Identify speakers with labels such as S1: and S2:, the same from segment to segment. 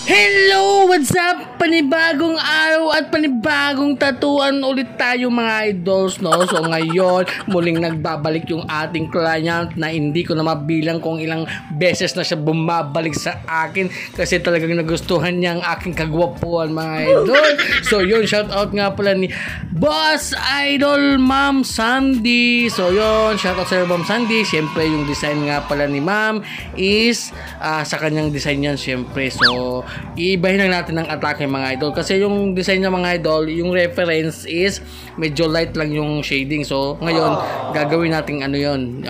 S1: Hello! What's up? Panibagong araw at panibagong tatuan ulit tayo mga idols, no? So ngayon, muling nagbabalik yung ating client na hindi ko na mabilang kung ilang beses na siya bumabalik sa akin kasi talagang nagustuhan niya ang aking kagwapuan mga idol. So yun, shout out nga pala ni Boss Idol Ma'am Sandy. So yun, shout out sa Ma'am Sandy. Siyempre yung design nga pala ni Ma'am is sa kanyang design yan siyempre. So iibahin lang natin ng atake mga idol kasi yung design niya mga idol, yung reference is medyo light lang yung shading. So ngayon gagawin natin ano yun,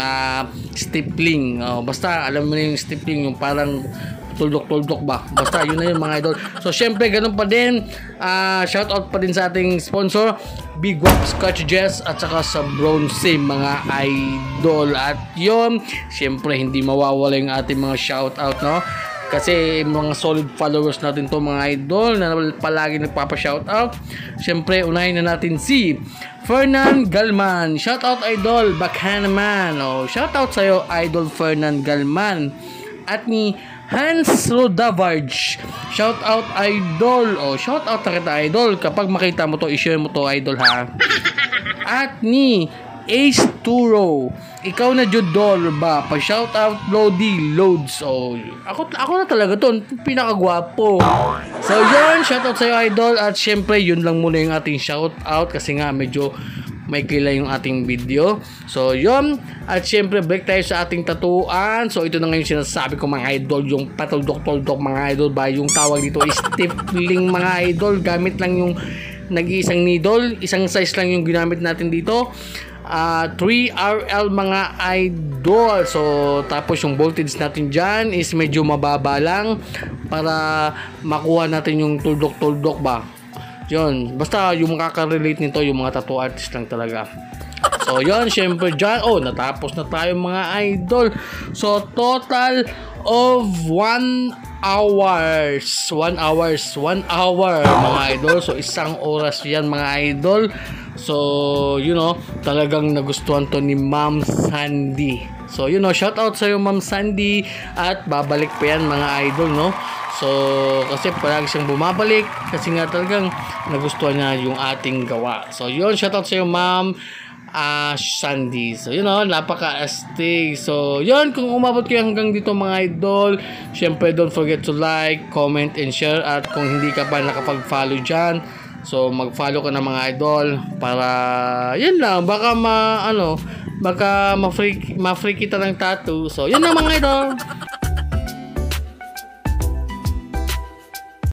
S1: stippling. Basta alam mo na yung stippling, yung parang tuldok-tuldok ba, basta yun na yun mga idol. So syempre ganun pa din, shout out pa din sa ating sponsor Big Wap Scotch Jess at saka sa Bronze mga idol. At yun, syempre hindi mawawala yung ating mga shout out, no? Kasi mga solid followers natin to mga idol na palagi nagpapa-shoutout. Siyempre, unahin na natin si Fernan Galman. Shoutout idol, baka naman. Shoutout sa'yo idol Fernan Galman. At ni Hans Rodavarge. Shoutout idol. Shoutout na kita idol. Kapag makita mo to, i-share mo to idol ha. At ni Ace Turo, ikaw na Judol ba? Pa-shoutout Lodi Loads. Ako na talaga to, pinakagwapo. So yun, shoutout sa'yo idol. At syempre yun lang muna yung ating shoutout kasi nga medyo may kila yung ating video. So yun, at syempre break tayo sa ating tatuan. So ito na ngayon sinasabi ko mga idol, yung patuldok-tuldok mga idol ba, yung tawag dito is stippling mga idol. Gamit lang yung nag-iisang needle, isang size lang yung ginamit natin dito. 3RL mga idol. So tapos yung voltage natin dyan is medyo mababa lang para makuha natin yung tuldok-tuldok ba. Yun, basta yung makaka-relate nito yung mga tattoo artist lang talaga. So yun, syempre dyan, natapos na tayo mga idol. So total of 1 hour mga idol. So isang oras yan mga idol. So talagang nagustuhan to ni Ma'am Sandy. So shout out sa iyo Ma'am Sandy, at babalik pa yan mga idol, no? So kasi palagi siyang bumabalik kasi nga talagang nagustuhan niya yung ating gawa. So yun, shout out sa iyo Ma'am Sandy. So napaka-astig. So yun, kung umabot kayo hanggang dito mga idol, syempre don't forget to like, comment, and share. At kung hindi ka pa nakapag-follow dyan, so mag-follow ka na mga idol para yun lang, baka ma-free kita ng tattoo. So yun lang mga idol.